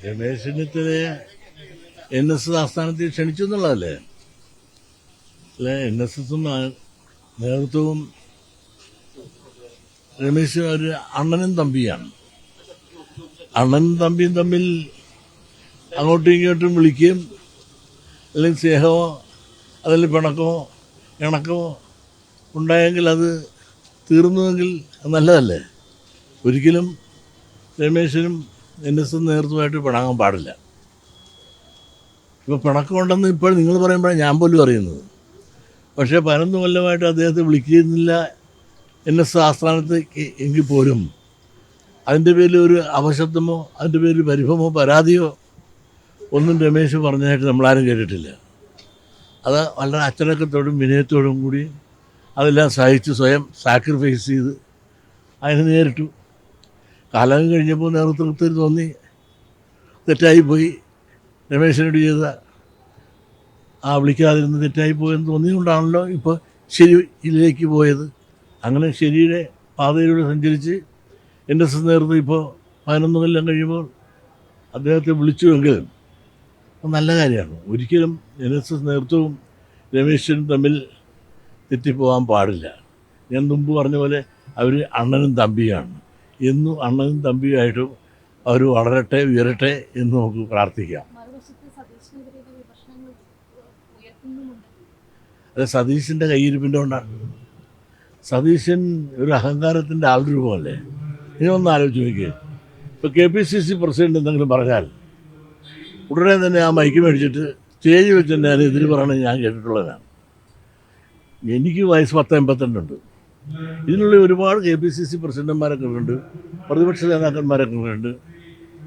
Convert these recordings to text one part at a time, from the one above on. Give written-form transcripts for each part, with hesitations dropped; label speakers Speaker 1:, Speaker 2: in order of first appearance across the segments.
Speaker 1: Ramesh ചെന്നിത്തലയെ NS ആസ്ഥാനത്തിൽ ക്ഷണിച്ചു എന്നുള്ളതല്ലേ? അല്ലെ, NSSും നേതൃത്വവും രമേശ് ഒരു അണ്ണനും തമ്പിയാണ്. അണ്ണനും തമ്പിയും തമ്മിൽ അങ്ങോട്ടും ഇങ്ങോട്ടും വിളിക്കുകയും അല്ലെങ്കിൽ സ്നേഹമോ അതിൽ പിണക്കമോ ഇണക്കമോ ഉണ്ടായെങ്കിൽ അത് തീർന്നുവെങ്കിൽ അത് നല്ലതല്ലേ? ഒരിക്കലും രമേശിനും NSും നേതൃത്വമായിട്ട് പിണങ്ങാൻ പാടില്ല. ഇപ്പോൾ പിണക്കമുണ്ടെന്ന് ഇപ്പോൾ നിങ്ങൾ പറയുമ്പോഴാണ് ഞാൻ പോലും അറിയുന്നത്. പക്ഷേ 11 കൊല്ലമായിട്ട് അദ്ദേഹത്തെ വിളിക്കുന്നില്ല NS ആസ്ഥാനത്തേക്ക് എങ്കിൽ പോലും അതിൻ്റെ പേരിൽ ഒരു അപശബ്ദമോ അതിൻ്റെ പേരിൽ പരിഭവമോ പരാതിയോ ഒന്നും രമേശ് പറഞ്ഞതായിട്ട് നമ്മളാരും കേട്ടിട്ടില്ല. അത് വളരെ അച്ചടക്കത്തോടും വിനയത്തോടും കൂടി അതെല്ലാം സഹിച്ച് സ്വയം സാക്രിഫൈസ് ചെയ്ത് അതിനെ നേരിട്ടു. കാലം കഴിഞ്ഞപ്പോൾ നേതൃത്വത്തിൽ തോന്നി തെറ്റായിപ്പോയി, രമേശിനോട് ചെയ്ത വിളിക്കാതിരുന്ന് തെറ്റായിപ്പോയെന്ന് തോന്നിയുകൊണ്ടാണല്ലോ ഇപ്പോൾ ശരിയിലേക്ക് പോയത്. അങ്ങനെ ശരിയുടെ പാതയിലൂടെ സഞ്ചരിച്ച് NS നേതൃത്വം ഇപ്പോൾ 11 കൊല്ലം കഴിയുമ്പോൾ അദ്ദേഹത്തെ വിളിച്ചുവെങ്കിൽ നല്ല കാര്യമാണ്. ഒരിക്കലും NS നേതൃത്വവും രമേശനും തമ്മിൽ തെറ്റിപ്പോകാൻ പാടില്ല. ഞാൻ മുമ്പ് പറഞ്ഞ പോലെ അവർ അണ്ണനും തമ്പിയാണ്. എന്നും അണ്ണനും തമ്പിയുമായിട്ടും അവർ വളരട്ടെ, ഉയരട്ടെ എന്ന് നമുക്ക് പ്രാർത്ഥിക്കാം. അത് സതീശൻ്റെ കയ്യിരിപ്പിൻ്റെ കൊണ്ടാണ്. സതീശൻ ഒരു അഹങ്കാരത്തിൻ്റെ ആൾരൂപമല്ലേ? ഇതൊന്ന് ആലോചിച്ച് നോക്കിയേ. ഇപ്പോൾ KPCC പ്രസിഡന്റ് എന്തെങ്കിലും പറഞ്ഞാൽ ഉടനെ തന്നെ ആ മൈക്ക് മേടിച്ചിട്ട് സ്റ്റേജ് വെച്ച് തന്നെ അത് എതിര് പറയണത് ഞാൻ കേട്ടിട്ടുള്ളതാണ്. എനിക്ക് വയസ്സ് 10-82 ഇതിനുള്ള ഒരുപാട് KPCC പ്രസിഡന്റുമാരൊക്കെ ഉണ്ട്, പ്രതിപക്ഷ നേതാക്കന്മാരൊക്കെ ഉണ്ട്.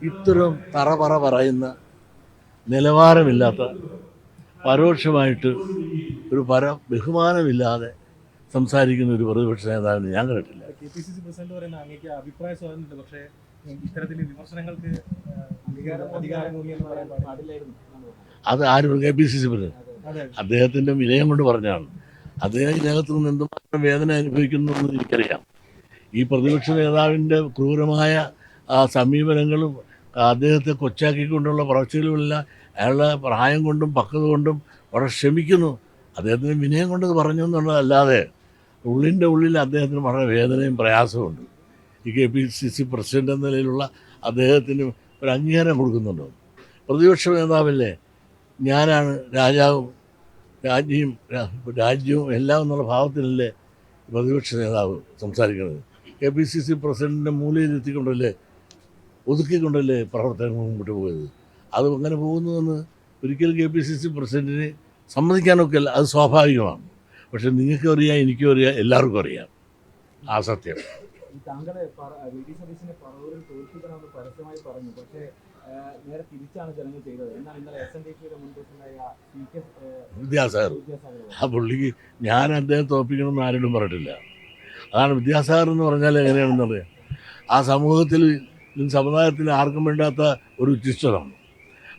Speaker 1: ഇത്തരം തറ പറയുന്ന നിലവാരമില്ലാത്ത, പരോക്ഷമായിട്ട് ഒരു ബഹുമാനമില്ലാതെ സംസാരിക്കുന്ന ഒരു പ്രതിപക്ഷ നേതാവിന് ഞാൻ കേട്ടില്ല.
Speaker 2: KPCC പ്രസിഡന്റ് പറയുന്ന അങ്ങേക്ക് അഭിപ്രായ സ്വാതന്ത്ര്യമുണ്ട്, പക്ഷേ ഇത്തരത്തിൽ വിമർശനങ്ങൾക്ക്
Speaker 1: അത് ആരും KPCC പ്രസിഡന്റ് അദ്ദേഹത്തിൻ്റെ വിനയം കൊണ്ട് പറഞ്ഞാണ്. അദ്ദേഹം ഇതിനകത്ത് നിന്ന് എന്തുമാത്രം വേദന അനുഭവിക്കുന്നു എന്ന് എനിക്കറിയാം. ഈ പ്രതിപക്ഷ നേതാവിൻ്റെ ക്രൂരമായ സമീപനങ്ങളും അദ്ദേഹത്തെ കൊച്ചാക്കിക്കൊണ്ടുള്ള പറച്ചിലുമെല്ലാം അയാളുടെ പ്രായം കൊണ്ടും പക്വത കൊണ്ടും വളരെ ക്ഷമിക്കുന്നു. അദ്ദേഹത്തിന് വിനയം കൊണ്ട് പറഞ്ഞു എന്നുള്ളതല്ലാതെ ഉള്ളിൻ്റെ ഉള്ളിൽ അദ്ദേഹത്തിന് വളരെ വേദനയും പ്രയാസമുണ്ട്. ഈ KPCC പ്രസിഡന്റ് എന്ന നിലയിലുള്ള അദ്ദേഹത്തിന് ഒരു അംഗീകാരം കൊടുക്കുന്നുണ്ടോ? പ്രതിപക്ഷ നേതാവല്ലേ, ഞാനാണ് രാജാവും രാജ്യവും എല്ലാം എന്നുള്ള ഭാവത്തിലല്ലേ പ്രതിപക്ഷ നേതാവ് സംസാരിക്കുന്നത്. KPCC പ്രസിഡന്റിനെ മൂലയിലെത്തിക്കൊണ്ടല്ലേ, ഒതുക്കിക്കൊണ്ടല്ലേ പ്രവർത്തനങ്ങൾ മുമ്പോട്ട് പോയത്. അത് അങ്ങനെ പോകുന്നുവെന്ന് ഒരിക്കലും KPCC പ്രസിഡന്റിന് സമ്മതിക്കാനൊക്കെ അല്ല, അത് സ്വാഭാവികമാണ്. പക്ഷെ നിങ്ങൾക്കും അറിയാം, എനിക്കും അറിയാം, എല്ലാവർക്കും അറിയാം ആ സത്യം.
Speaker 2: താങ്കളെ VD സതീശനെ പറവൂരിൽ തോൽപ്പിക്കണമെന്ന് പരസ്യമായി പറഞ്ഞു, പക്ഷേ നേരെ തിരിച്ചാണ് ജനങ്ങൾ ചെയ്തത്. എന്നാൽ ഇന്നലെ SNDPയുടെ മുൻ പ്രസിഡന്റായ
Speaker 1: വിദ്യാസാഗർ, ആ പുള്ളിക്ക് ഞാൻ അദ്ദേഹം തോൽപ്പിക്കണമെന്ന് ആരോടും പറഞ്ഞിട്ടില്ല. അതാണ് വിദ്യാസാഗർ എന്ന് പറഞ്ഞാൽ എങ്ങനെയാണെന്നറിയാം. ആ സമൂഹത്തിൽ സമുദായത്തിൽ ആർക്കും വേണ്ടാത്ത ഒരു ഉച്ചിഷ്ടമാണ്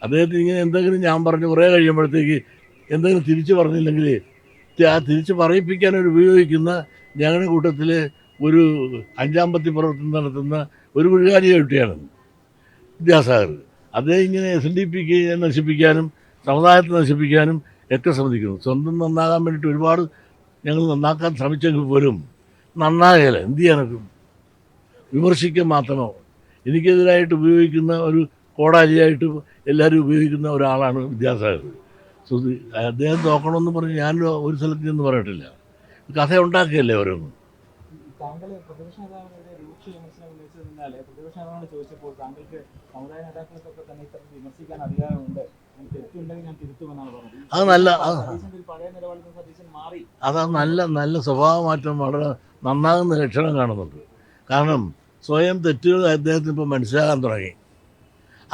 Speaker 1: അദ്ദേഹത്തിന്. ഇങ്ങനെ എന്തെങ്കിലും ഞാൻ പറഞ്ഞ് കുറേ കഴിയുമ്പോഴത്തേക്ക് എന്തെങ്കിലും തിരിച്ചു പറഞ്ഞില്ലെങ്കിൽ ആ തിരിച്ച് പറയിപ്പിക്കാൻ ഉപയോഗിക്കുന്ന ഞങ്ങളുടെ കൂട്ടത്തിൽ ഒരു അഞ്ചാമ്പത്തി പ്രവർത്തനം നടത്തുന്ന ഒരു വിഴുകാരിയ കുട്ടിയാണ് വിദ്യാസാഗർ. അദ്ദേഹം ഇങ്ങനെ SNDPക്ക് നശിപ്പിക്കാനും സമുദായത്തെ നശിപ്പിക്കാനും ഒക്കെ ശ്രമിക്കുന്നു. സ്വന്തം നന്നാകാൻ വേണ്ടിയിട്ട് ഒരുപാട് ഞങ്ങൾ നന്നാക്കാൻ ശ്രമിച്ചെങ്കിൽ പോലും നന്നാകല. എന്ത് ചെയ്യാനൊക്കെ വിമർശിക്കാൻ മാത്രമോ. എനിക്കെതിരായിട്ട് ഉപയോഗിക്കുന്ന ഒരു കോടാലിയായിട്ട് എല്ലാവരും ഉപയോഗിക്കുന്ന ഒരാളാണ് വിദ്യാസാഗർ. അദ്ദേഹം നോക്കണമെന്ന് പറഞ്ഞ് ഞാൻ ഒരു സ്ഥലത്ത് നിന്ന് പറഞ്ഞിട്ടില്ല. കഥ ഉണ്ടാക്കിയല്ലേ ഓരോന്നും.
Speaker 2: താങ്കൾ പ്രതിപക്ഷ നേതാവിനെതിരെ രൂക്ഷ വിമർശനം ഉന്നയിച്ചതിനാൽ പ്രതിപക്ഷ നേതാവിനോട് ചോദിച്ചപ്പോൾ താങ്കൾക്ക് സമുദായ നേതാക്കൾക്കൊക്കെ തന്നെ ഇത്തരത്തിൽ വിമർശിക്കാൻ അധികാരമുണ്ട്, തെറ്റുണ്ടെങ്കിൽ ഞാൻ തിരുത്തുമെന്നാണ് പറഞ്ഞത്.
Speaker 1: അത് നല്ല
Speaker 2: പഴയ നിലപാടിൽ സതീശൻ മാറി.
Speaker 1: അതാ നല്ല സ്വഭാവമാറ്റം വളരെ നന്നാകുന്ന ലക്ഷണം കാണുന്നുണ്ട്. കാരണം സ്വയം തെറ്റുകൾ അദ്ദേഹത്തിന് ഇപ്പോൾ മനസ്സിലാകാൻ തുടങ്ങി.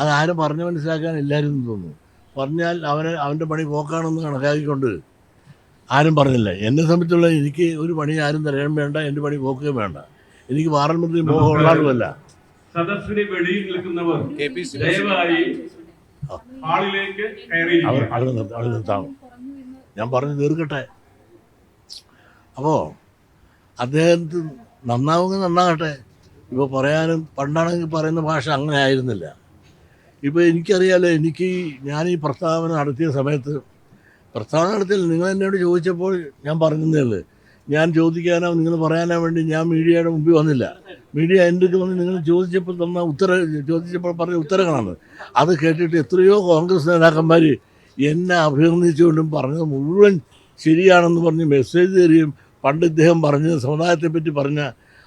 Speaker 1: അതാരും പറഞ്ഞ് മനസ്സിലാക്കാൻ എല്ലാവരും തോന്നുന്നു. പറഞ്ഞാൽ അവൻ്റെ പണി പോക്കാണെന്ന് കണക്കാക്കിക്കൊണ്ട് ആരും പറഞ്ഞില്ല. എന്നെ സംബന്ധിച്ചുള്ള എനിക്ക് ഒരു പണി ആരും തരാൻ വേണ്ട, എൻ്റെ പണി പോക്കുകയും വേണ്ട. എനിക്ക് പാർലമെന്റിൽ മോഹം ഉള്ളതുമല്ല.
Speaker 3: സദസ്സിന് വെളിയിൽ നിൽക്കുന്നവർ ദയവായി ഹാളിലേക്ക്
Speaker 1: അവിടെ നിർത്താം. ഞാൻ പറഞ്ഞു തീർക്കട്ടെ. അപ്പോൾ അദ്ദേഹത്തിന് നന്നാവുമെങ്കിൽ നന്നാകട്ടെ. ഇപ്പോൾ പറയാനും പണ്ടാണെങ്കിൽ പറയുന്ന ഭാഷ അങ്ങനെ ആയിരുന്നില്ല. ഇപ്പോൾ എനിക്കറിയാലോ, ഞാൻ ഈ പ്രസ്താവന നടത്തിയ സമയത്ത് നിങ്ങൾ എന്നോട് ചോദിച്ചപ്പോൾ ഞാൻ പറഞ്ഞതേ ഉള്ളൂ. ഞാൻ ചോദിക്കാനോ നിങ്ങൾ പറയാനോ വേണ്ടി ഞാൻ മീഡിയയുടെ മുമ്പിൽ വന്നില്ല. മീഡിയ എൻ്റെ വന്ന് നിങ്ങൾ ചോദിച്ചപ്പോൾ പറഞ്ഞ ഉത്തരങ്ങളാണ്. അത് കേട്ടിട്ട് എത്രയോ കോൺഗ്രസ് നേതാക്കന്മാർ എന്നെ അഭിനന്ദിച്ചുകൊണ്ടും പറഞ്ഞത് മുഴുവൻ ശരിയാണെന്ന് പറഞ്ഞ് മെസ്സേജ് തരികയും പണ്ട് ഇദ്ദേഹം പറഞ്ഞ സമുദായത്തെപ്പറ്റി പറഞ്ഞ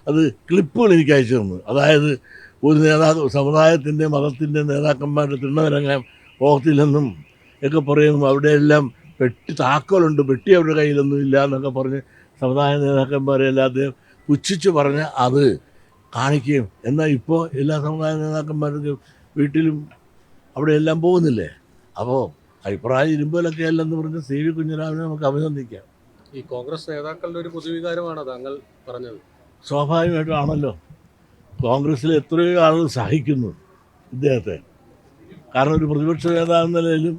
Speaker 1: അത് ക്ലിപ്പുകൾ എനിക്ക് അയച്ചു തന്നു. അതായത് ഒരു സമുദായത്തിൻ്റെ മതത്തിൻ്റെ നേതാക്കന്മാരുടെ തിണ്ണനിറങ്ങാൻ പോകത്തില്ലെന്നും ഒക്കെ പറയുന്നു. അവിടെയെല്ലാം താക്കോലുണ്ട്, പെട്ടി അവരുടെ കയ്യിലൊന്നും ഇല്ല എന്നൊക്കെ പറഞ്ഞ് സമുദായ നേതാക്കന്മാരെല്ലാം അദ്ദേഹം പുച്ഛിച്ച് പറഞ്ഞ് അത് കാണിക്കുകയും, എന്നാൽ ഇപ്പോൾ എല്ലാ സമുദായ നേതാക്കന്മാർക്കും വീട്ടിലും അവിടെയെല്ലാം പോകുന്നില്ലേ. അപ്പോൾ അഭിപ്രായം ഇരുമ്പലൊക്കെ അല്ലെന്ന് പറഞ്ഞ് സി വി കുഞ്ഞിരാമനെ നമുക്ക് അഭിനന്ദിക്കാം.
Speaker 4: ഈ കോൺഗ്രസ് നേതാക്കളുടെ ഒരു പൊതുവികാരമാണ് താങ്കൾ പറഞ്ഞത്.
Speaker 1: സ്വാഭാവികമായിട്ടും ആണല്ലോ. കോൺഗ്രസ്സിൽ എത്രയോ ആളുകൾ സഹിക്കുന്നു ഇദ്ദേഹത്തെ. കാരണം ഒരു പ്രതിപക്ഷ നേതാവെന്ന നിലയിലും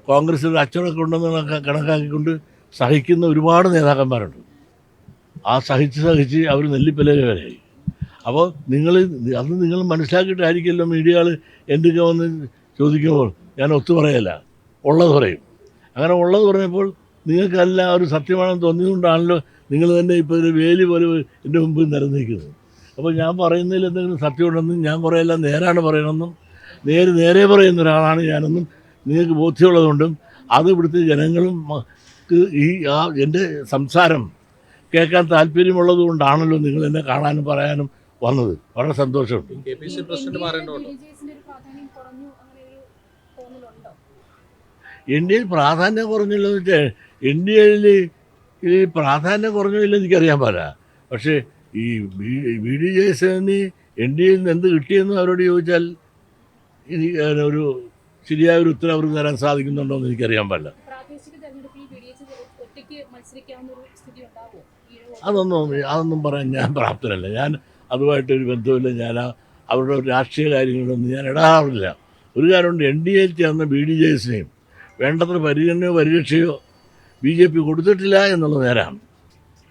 Speaker 1: കോൺഗ്രസ്സിൽ അച്ചടക്കം ഉണ്ടെന്ന് കണക്കാക്കിക്കൊണ്ട് സഹിക്കുന്ന ഒരുപാട് നേതാക്കന്മാരുണ്ട്. ആ സഹിച്ച് അവർ നെല്ലിപ്പലക വരെയായി. അപ്പോൾ നിങ്ങൾ മനസ്സിലാക്കിയിട്ടായിരിക്കുമല്ലോ മീഡിയകൾ എന്തൊക്കെ വന്ന് ചോദിക്കുമ്പോൾ ഞാൻ ഒത്തു പറയല്ല, ഉള്ളത് പറയും. അങ്ങനെ ഉള്ളത് പറഞ്ഞപ്പോൾ നിങ്ങൾക്കെല്ലാം ഒരു സത്യമാണെന്ന് തോന്നിയതുകൊണ്ടാണല്ലോ നിങ്ങൾ തന്നെ ഇപ്പോൾ ഒരു വേലി പോലെ എൻ്റെ മുമ്പിൽ നിരന്നിരിക്കുന്നത്. അപ്പോൾ ഞാൻ പറയുന്നതിൽ എന്തെങ്കിലും സത്യമുണ്ടെന്നും ഞാൻ കുറേയെല്ലാം നേരാണ് പറയണമെന്നും നേരെ പറയുന്ന ഒരാളാണ് ഞാനെന്നും നിങ്ങൾക്ക് ബോധ്യമുള്ളതുകൊണ്ടും അത് ഇവിടുത്തെ ജനങ്ങളും എൻ്റെ സംസാരം കേൾക്കാൻ താല്പര്യമുള്ളത് കൊണ്ടാണല്ലോ നിങ്ങൾ എന്നെ കാണാനും പറയാനും വന്നത്. വളരെ സന്തോഷമുണ്ട്.
Speaker 4: KPC പ്രസിഡന്റ് മാറേണ്ടതുണ്ടോ?
Speaker 1: ഇന്ത്യയിൽ പ്രാധാന്യം കുറഞ്ഞില്ലെന്ന് വെച്ചാൽ ഇന്ത്യയിൽ ഈ പ്രാധാന്യം കുറഞ്ഞില്ലെന്ന് എനിക്കറിയാൻ പാടില്ല. പക്ഷേ ഈ BD ജയസേനന് NDAയിൽ നിന്ന് എന്ത് കിട്ടിയെന്ന് അവരോട് ചോദിച്ചാൽ ഒരു ശരിയായ ഒരു ഉത്തരം അവർക്ക് തരാൻ സാധിക്കുന്നുണ്ടോ എന്ന് എനിക്കറിയാൻ പാടില്ല. അതൊന്നും പറയാൻ ഞാൻ പ്രാപ്തനല്ല. ഞാൻ അതുമായിട്ടൊരു ബന്ധമില്ല. ഞാൻ അവരുടെ രാഷ്ട്രീയ കാര്യങ്ങളൊന്നും ഞാൻ ഇടാറില്ല. ഒരു കാര്യമുണ്ട്, NDAയിൽ ചേർന്ന BD ജയസിനെയും വേണ്ടത്ര പരിഗണനയോ പരിരക്ഷയോ BJP കൊടുത്തിട്ടില്ല എന്നുള്ളത് നേരാണ്.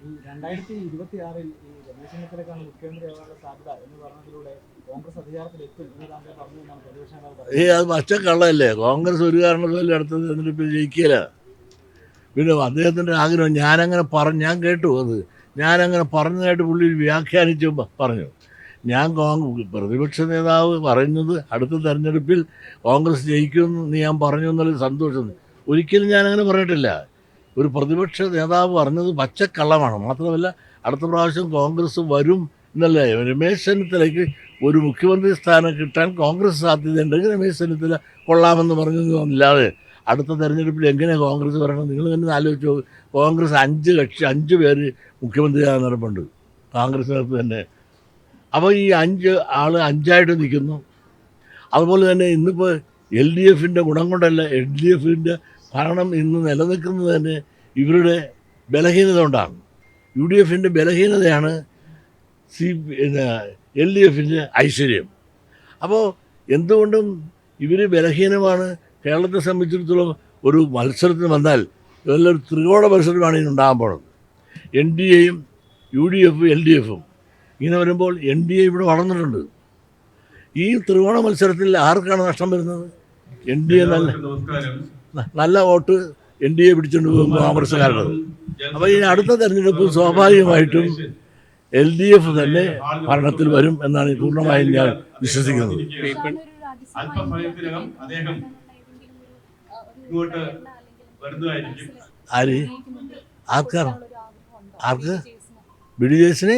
Speaker 2: 2026 രമേശിനെതിരെക്കാണ് മുഖ്യമന്ത്രിയാവാനുള്ള സാധ്യത എന്ന് പറഞ്ഞതിലൂടെ കോൺഗ്രസ് അധികാരത്തിലെത്തും എന്ന് താങ്കൾ പറഞ്ഞു എന്നാണ് പ്രതിപക്ഷ നേതാവ് പറയുന്നത്.
Speaker 1: അത് പച്ചക്കള്ളല്ലേ. കോൺഗ്രസ് ഒരു കാരണവശാലും അടുത്ത തെരഞ്ഞെടുപ്പിൽ ജയിക്കില്ല. പിന്നെ അദ്ദേഹത്തിൻ്റെ ആഗ്രഹം ഞാൻ കേട്ടു. ഞാനങ്ങനെ പറഞ്ഞതായിട്ട് പുള്ളി വ്യാഖ്യാനിച്ചു പറഞ്ഞു. പ്രതിപക്ഷ നേതാവ് പറയുന്നത് അടുത്ത തെരഞ്ഞെടുപ്പിൽ കോൺഗ്രസ് ജയിക്കുമെന്ന് ഞാൻ പറഞ്ഞു എന്നുള്ളത് സന്തോഷം. ഒരിക്കലും ഞാനങ്ങനെ പറഞ്ഞിട്ടില്ല. ഒരു പ്രതിപക്ഷ നേതാവ് പറഞ്ഞത് പച്ചക്കള്ളമാണ്. മാത്രമല്ല അടുത്ത പ്രാവശ്യം കോൺഗ്രസ് വരും എന്നല്ല. രമേശ് ചെന്നിത്തലയ്ക്ക് ഒരു മുഖ്യമന്ത്രി സ്ഥാനം കിട്ടാൻ കോൺഗ്രസ് സാധ്യതയുണ്ടെങ്കിൽ രമേശ് ചെന്നിത്തല കൊള്ളാമെന്ന് പറഞ്ഞതൊന്നുമില്ലാതെ അടുത്ത തെരഞ്ഞെടുപ്പിൽ എങ്ങനെ കോൺഗ്രസ് വരണം നിങ്ങൾ തന്നെ ആലോചിച്ചോ. കോൺഗ്രസ് 5 പേര് മുഖ്യമന്ത്രിയാകാൻ നടപ്പുണ്ട് കോൺഗ്രസിനകത്ത് തന്നെ. അപ്പോൾ ഈ 5 ആൾ 5ആയിട്ട് നിൽക്കുന്നു. അതുപോലെ തന്നെ ഇന്നിപ്പോൾ LDFിൻ്റെ ഗുണം കൊണ്ടല്ല, LDFിൻ്റെ ഭരണം ഇന്ന് നിലനിൽക്കുന്നത് തന്നെ ഇവരുടെ ബലഹീനത കൊണ്ടാണ്. UDFിൻ്റെ ബലഹീനതയാണ് LDFിൻ്റെ ഐശ്വര്യം. അപ്പോൾ എന്തുകൊണ്ടും ഇവർ ബലഹീനമാണ്. കേരളത്തെ സംബന്ധിച്ചിടത്തോളം ഒരു മത്സരത്തിന് വന്നാൽ നല്ലൊരു ത്രികോണ മത്സരമാണ് ഇതിനുണ്ടാകാൻ പോകുന്നത്. NDAയും UDFും LDFും ഇങ്ങനെ വരുമ്പോൾ NDA ഇവിടെ വളർന്നിട്ടുണ്ട്. ഈ ത്രികോണ മത്സരത്തിൽ ആർക്കാണ് നഷ്ടം വരുന്നത്? NDA നല്ല വോട്ട് NDA പിടിച്ചുകൊണ്ട് പോകും കോൺഗ്രസ്സുകാരുടെ. അപ്പോൾ ഈ അടുത്ത തെരഞ്ഞെടുപ്പ് സ്വാഭാവികമായിട്ടും LDF തന്നെ ഭരണത്തിൽ വരും എന്നാണ് പൂർണ്ണമായും ഞാൻ വിശ്വസിക്കുന്നത്.
Speaker 3: അല്പസമയത്തിനകം അദ്ദേഹം ഇങ്ങോട്ട് വരുന്നതായിരിക്കും.
Speaker 1: ആർക്ക് BD ജയസിനെ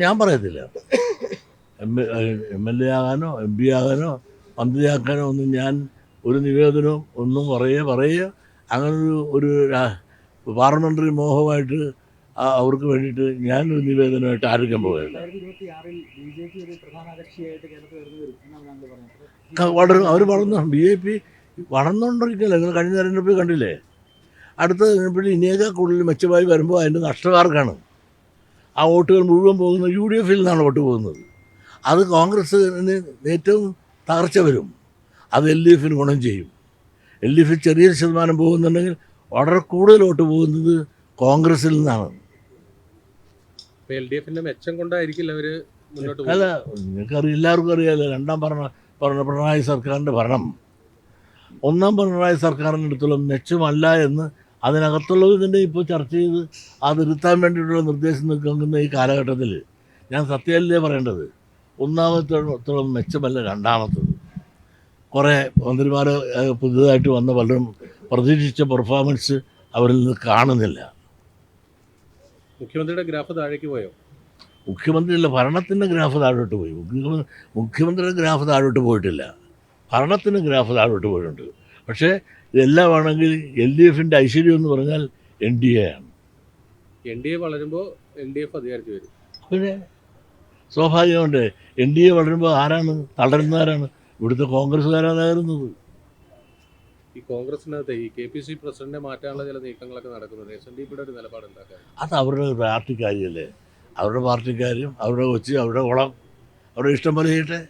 Speaker 1: ഞാൻ പറയത്തില്ല. MLA ആകാനോ MP ആകാനോ മന്ത്രിയാക്കാനോ ഒന്നും ഞാൻ ഒരു നിവേദനവും ഒന്നും പറയുക അങ്ങനൊരു പാർലമെൻ്ററി മോഹമായിട്ട് അവർക്ക് വേണ്ടിയിട്ട് ഞാനൊരു നിവേദനമായിട്ട് ആരോഗ്യം പോവുകയില്ല. അവർ വളർന്നു. BJP വളർന്നുകൊണ്ടിരിക്കില്ല. നിങ്ങൾ കഴിഞ്ഞ തെരഞ്ഞെടുപ്പിൽ കണ്ടില്ലേ? അടുത്ത തെരഞ്ഞെടുപ്പിൽ ഇനിയേക്കാൾ കൂടുതൽ മെച്ചമായി വരുമ്പോൾ അതിൻ്റെ നഷ്ടക്കാർക്കാണ്. ആ വോട്ടുകൾ മുഴുവൻ പോകുന്നത് UDFിൽ നിന്നാണ് വോട്ട് പോകുന്നത്. അത് കോൺഗ്രസ്സിന് ഏറ്റവും തകർച്ച വരും. അത് LDFിന് ഗുണം ചെയ്യും. LDFിൽ ചെറിയൊരു ശതമാനം പോകുന്നുണ്ടെങ്കിൽ വളരെ കൂടുതൽ വോട്ട് പോകുന്നത് കോൺഗ്രസ്സിൽ നിന്നാണ്.
Speaker 4: LDFിൻ്റെ മെച്ചം കൊണ്ടായിരിക്കില്ല അവർ മുന്നോട്ട്
Speaker 1: അല്ല
Speaker 4: പോകും?
Speaker 1: നിങ്ങൾക്കറിയാം, എല്ലാവർക്കും അറിയാമല്ലോ പറഞ്ഞ പിണറായി സർക്കാരിൻ്റെ ഭരണം ഒന്നാം പിണറായി സർക്കാരിൻ്റെ അടുത്തോളം മെച്ചമല്ല എന്ന് അതിനകത്തുള്ളത് തന്നെ ഇപ്പോൾ ചർച്ച ചെയ്ത് അത് ഇരുത്താൻ വേണ്ടിയിട്ടുള്ള നിർദ്ദേശം നിൽക്കുന്ന ഈ കാലഘട്ടത്തിൽ ഞാൻ സത്യമല്ലേ പറയേണ്ടത്. ഒന്നാമത്തോളം മെച്ചമല്ല രണ്ടാമത്തത്. കുറേ മന്ത്രിമാർ പുതുതായിട്ട് വന്ന പലരും പ്രതീക്ഷിച്ച പെർഫോമൻസ് അവരിൽ നിന്ന് കാണുന്നില്ല.
Speaker 4: മുഖ്യമന്ത്രിയുടെ ഗ്രാഫ് താഴേക്ക് പോയോ?
Speaker 1: മുഖ്യമന്ത്രിയല്ല, ഭരണത്തിൻ്റെ ഗ്രാഫ് താഴോട്ട് പോയി. മുഖ്യമന്ത്രിയുടെ ഗ്രാഫ് താഴോട്ട് പോയിട്ടില്ല, ഭരണത്തിൻ്റെ ഗ്രാഫ് താഴോട്ട് പോയിട്ടുണ്ട്. പക്ഷേ ഇതെല്ലാം ആണെങ്കിൽ LDFൻ്റെ ഐശ്വര്യം എന്ന് പറഞ്ഞാൽ NDA ആണ്.
Speaker 4: NDA വളരുമ്പോൾ LDF അധികാരത്തിൽ വരും.
Speaker 1: പിന്നെ സ്വാഭാവികമുണ്ട്, NDA വളരുമ്പോൾ ആരാണ് തളരുന്നവരാണ്? ഇവിടുത്തെ കോൺഗ്രസ്സുകാരാണ് തകരുന്നത്.
Speaker 4: ഈ കോൺഗ്രസിനകത്ത് ഈ KPC പ്രസിഡന്റിനെ മാറ്റാനുള്ള ചില നീക്കങ്ങളൊക്കെ നടക്കുന്നുണ്ട്. SNDPയുടെ ഒരു നിലപാട് എന്താക്കാൻ?
Speaker 1: അത് അവരുടെ പാർട്ടിക്കാരിയല്ലേ, അവരുടെ പാർട്ടിക്കാരും അവരുടെ കൊച്ചി അവരുടെ കുളം അവരുടെ ഇഷ്ടം പോലെ ചെയ്യട്ടെ.